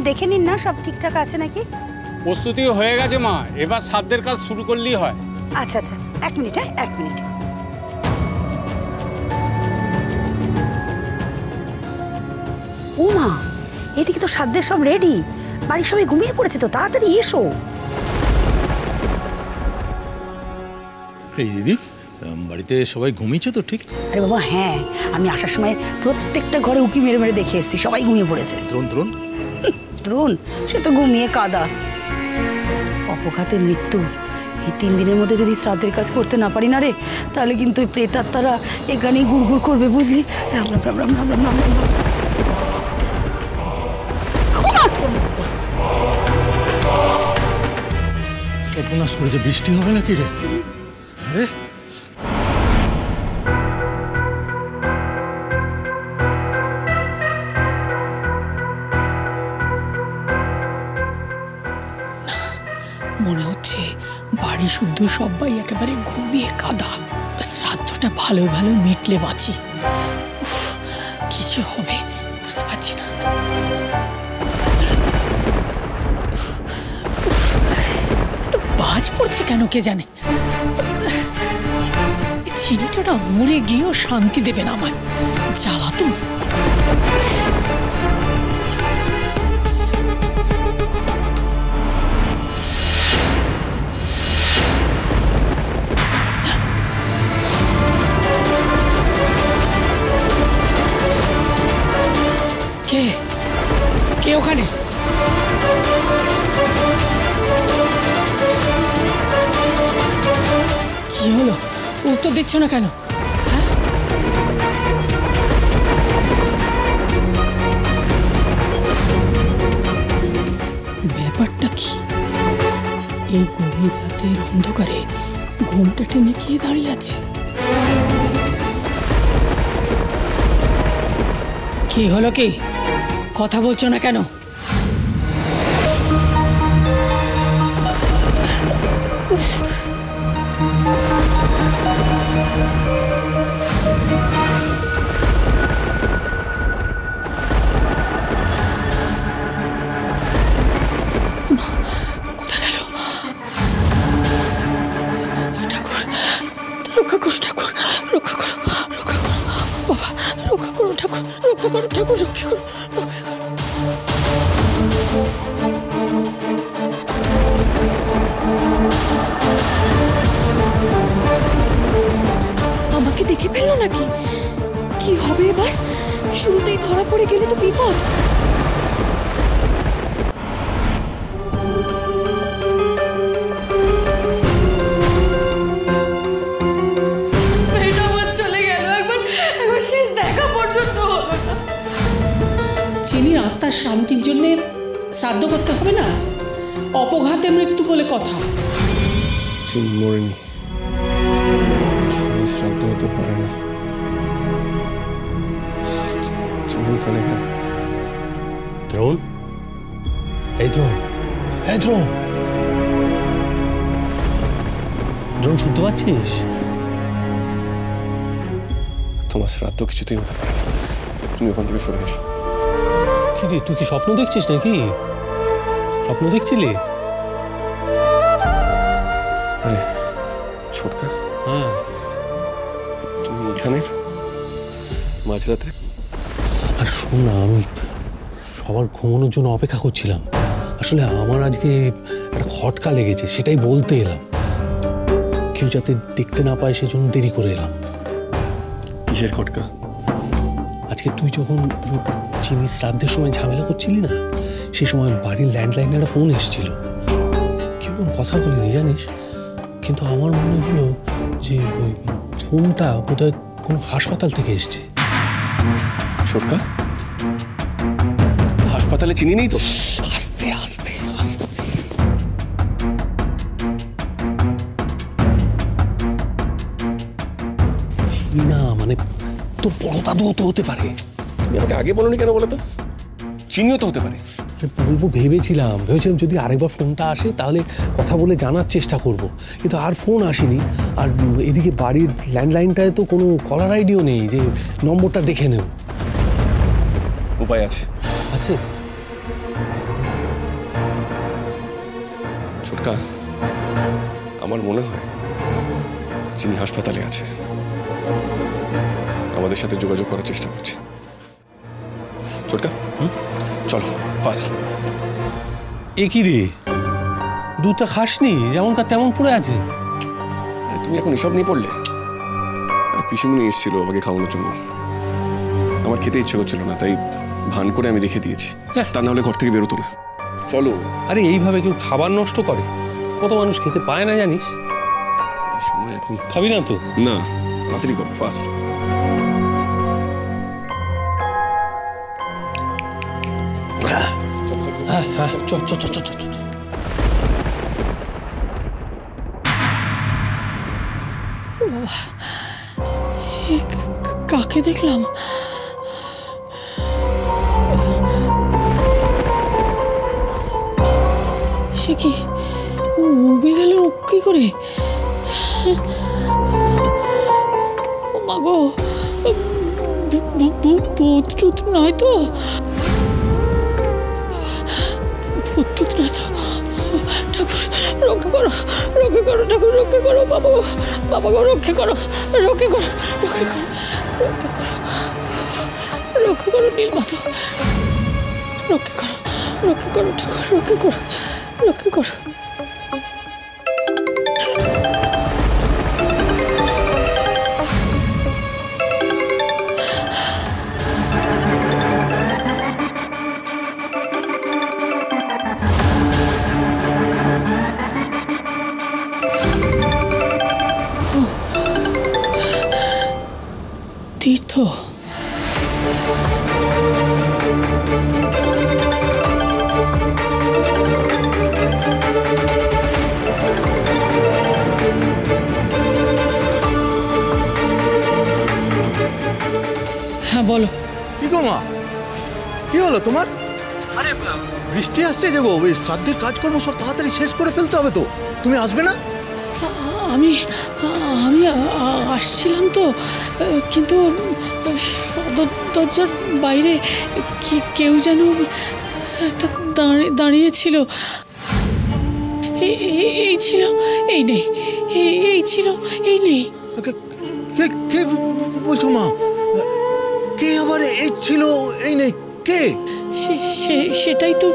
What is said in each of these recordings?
দেখে নিন না সব ঠিকঠাক আছে নাকি। প্রস্তুতি হয়ে গেছে মা, এবার শ্রাদ্ধের কাজ শুরু করলেই হয়। আচ্ছা আচ্ছা, 1 মিনিট, হ্যাঁ 1 মিনিট। ও মা, এদিকে তো শ্রাদ্ধের সব রেডি, বাড়ির সবাই ঘুমিয়ে পড়েছে, তো তাড়াতাড়ি এসো। এই দিদি, বাড়িতে সবাই ঘুমিয়েছে তো ঠিক? আরে বাবা হ্যাঁ, আমি আসার সময় প্রত্যেকটা ঘরে উকি মেরে মেরে দেখে এসেছি, সবাই ঘুমিয়ে পড়েছে। দ্রোণ দ্রোণ সে তো ঘুমিয়ে কাদা। অপঘাতে মৃত্যু, এই 3 দিনের মধ্যে যদি শ্রাদ্ধের কাজ করতে না পারি না রে, তাহলে কিন্তু ওই প্রেতাত্মারা এখানেই গুড়গুড় করবে, বুঝলি? রাম রাম রাম রাম রাম রাম রাম রাম। সর্বনাশ করেছে, বৃষ্টি হবে নাকি রে? আরে মনে হচ্ছে বাড়ি শুদ্ধ সবাই একেবারে ঘুমিয়ে কাদা। শ্রাদ্ধটা ভালো ভালো মিটলে বাঁচি। কি যে হবে বুঝতে পারছি না। তো বাজ পড়ছে কেন কে জানে। চিনিটা না মরে গিয়েও শান্তি দেবে না আমায়, জ্বালাতন। কে কে ওখানে? কি হলো, উত্তর দিচ্ছ না কেন? হ্যাঁ, ব্যাপারটা কি? এই গভীর রাতের অন্ধকারে ঘুমটা টেনে কে দাঁড়িয়ে আছে? কি হলো, কি কথা বলছো না কেন? কোথায় গেল? ঠাকুর রক্ষা করো, ঠাকুর রক্ষা করো, রক্ষা করো বাবা, রক্ষা করো ঠাকুর, রক্ষা করো ঠাকুর, রক্ষা করো, রক্ষা করো। আমাকে দেখে ফেললো নাকি? কি হবে এবার? শুরুতেই ধরা পড়ে গেলে তো বিপদ। চিনির আত্মার শান্তির জন্য শ্রাদ্ধ করতে হবে না? অপঘাতে মৃত্যু বলে কথা। চিনি মরেনি, চিনি শ্রাদ্ধ হতে পারে না। চিনি ওখানে কেন? দ্রোণ, এই দ্রোণ, এই দ্রোণ, দ্রোণ শুনতে পাচ্ছিস? তোমার শ্রাদ্ধ কিছুতেই হতে পারে না, তুমি ওখান থেকে সরে এসো। কি রে, তুই কি স্বপ্ন দেখছিস নাকি? স্বপ্ন দেখছিলি? আরে ছোটকা, হ্যাঁ তুমি এখানে মাঝরাতে? আর শোন না, আমি সবার ঘুমানোর জন্য অপেক্ষা করছিলাম। আসলে আমার আজকে একটা খটকা লেগেছে, সেটাই বলতে এলাম। কেউ যাতে দেখতে না পায় সেজন্য দেরি করে এলাম। কিসের খটকা? আজকে তুই যখন চিনি শ্রাদ্ধের সময় ঝামেলা করছিলি না, সেই সময় বাড়ির ল্যান্ডলাইনে একটা ফোন এসেছিল। কেউ কোনো কথা বলিনি জানিস, কিন্তু আমার মনে হলো যে ওই ফোনটা বোধহয় কোনো হাসপাতাল থেকে এসছে। ছোটকা, হাসপাতালে চিনি নেই তো? আস্তে আস্তে আস্তে। চিনি না মানে তোর বড় দাদুও তো হতে পারে। তুমি আমাকে আগে বলোনি কেন বলো তো? চিনিও তো হতে পারে। বলবো ভেবেছিলাম যদি আরেকবার ফোনটা আসে তাহলে কথা বলে জানার চেষ্টা করব, কিন্তু আর ফোন আসেনি। আর এদিকে বাড়ির ল্যান্ডলাইনটায় তো কোনো কলার আইডিও নেই যে নম্বরটা দেখে নেব। উপায় আছে। আছে? ছোটকা, আমার মনে হয় চিনি হাসপাতালে আছে, আমাদের সাথে যোগাযোগ করার চেষ্টা করছে। ছোটকা, চলো ফাস্ট। এ কি রে, দুধটা খাসনি? যেমনটা তেমন পড়ে আছে। আরে তুমি এখন এসব নিয়ে পড়লে? আরে পিসিমণি এসেছিল আমাকে খাওয়ানোর জন্য, আমার খেতে ইচ্ছে করছিল না, তাই ভান করে আমি রেখে দিয়েছি, তা না হলে ঘর থেকে বেরোতো না। চলো। আরে এইভাবে কেউ খাবার নষ্ট করে? কত মানুষ খেতে পায় না জানিস? এই সময় এখন খাবি না তো? না, তাড়াতাড়ি করো, ফাস্ট। হ্যাঁ হ্যাঁ, চ চ চ চ চ চ। কাকে দেখলাম? সে কি উবে গেল কি করে? ও মা গো, ভূত নয় তো? ভূত নয় তো? ঠাকুর রক্ষা করো, রক্ষা করো ঠাকুর, রক্ষা করো বাবা গো, বাবা গো রক্ষা করো, রক্ষা করো, রক্ষা করো, রক্ষা করো, রক্ষা করো নীলমাধব, রক্ষা করো, রক্ষা করো ঠাকুর, রক্ষা করো, রক্ষা করো। তীর্থ, হ্যাঁ বলো। কি গো মা, কি হলো তোমার? আরে বৃষ্টি আসছে যে গো, ওই শ্রাদ্ধের কাজকর্ম সব তাড়াতাড়ি শেষ করে ফেলতে হবে তো। তুমি আসবে না? আমি আমি আসছিলাম তো, কিন্তু সদর দরজার বাইরে কেউ যেন একটা দাঁড়িয়েছিল। এই ছিল, এই নেই, এই ছিল, এই নেই। কে বলছো মা? কে আবার এই ছিল এই নেই? কে? সেটাই তো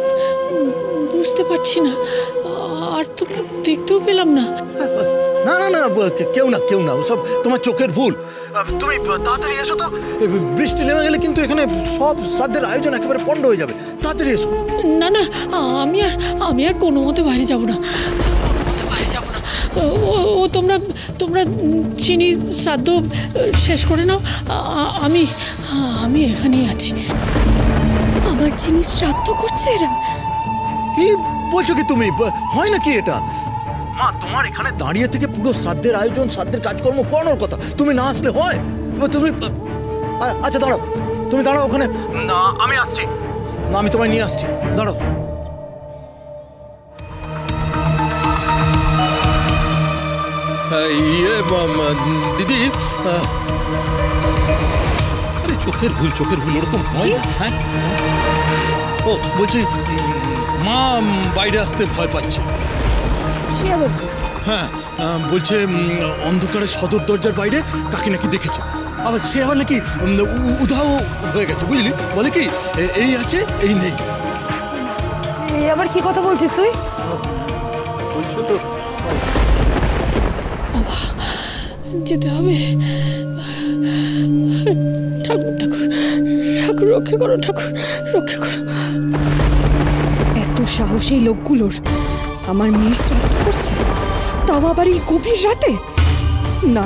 বুঝতে পারছি না, আর তো দেখতেও পেলাম না। না না না, কেউ না, কেউ না, সব তোমার চোখের ভুল। তুমি তাড়াতাড়ি এসো তো, বৃষ্টি নেমে গেলে কিন্তু এখানে সব শ্রাদ্ধের আয়োজন একেবারে পণ্ড হয়ে যাবে। তাড়াতাড়ি এসো। না না, আমি আর কোনো মতে বাইরে যাব না, কোনো মতে বাইরে যাব না। ও তোমরা চিনি শ্রাদ্ধ শেষ করে নাও, আমি এখানেই আছি। আমার চিনি শ্রাদ্ধ করছে এরা? কি বলছো কি তুমি? হয় নাকি এটা? মা, তোমার এখানে দাঁড়িয়ে থেকে পুরো শ্রাদ্ধের আয়োজন, শ্রাদ্ধের কাজকর্ম করানোর কথা, তুমি না আসলে হয়? তুমি আচ্ছা দাঁড়াও, তুমি দাঁড়াও ওখানে, না আমি আসছি, না আমি তোমায় নিয়ে আসছি, দাঁড়াও। দিদি, আরে চোখের ভুল, চোখের ভুল, ওরকম হয় না। হ্যাঁ, ও বলছি মা বাইরে আসতে ভয় পাচ্ছে। হ্যাঁ, বলছে অন্ধকারে সদর দরজার বাইরে কাকে নাকি দেখেছে, আবার সে আবার নাকি উধাও হয়ে গেছে, বুঝলি? বলে কি এই আছে এই নেই। এই আবার কি কথা বলছিস তুই? বলছো তো যেতে হবে। ঠাকুর ঠাকুর ঠাকুর রক্ষা করো, ঠাকুর রক্ষা করো। এত সাহস এই লোকগুলোর! আমার মেয়ের শ্রাদ্ধ করছে, তাও আবার এই গভীর রাতে। না,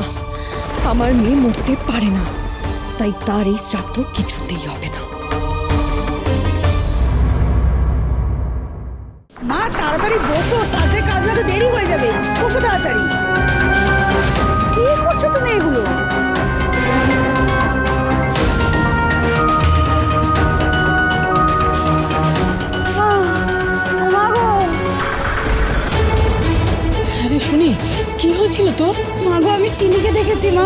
আমার মেয়ে মরতে পারে না, তাই তার এই শ্রাদ্ধ কিছুতেই হবে না। মা তাড়াতাড়ি বসো, শ্রাদ্ধের কাজ না তো দেরি হয়ে যাবে, বসো তাড়াতাড়ি। কি করছো তুমি এগুলো? আরে শুনি, কি হয়েছিল তোর? মা গো, আমি চিনিকে দেখেছি মা।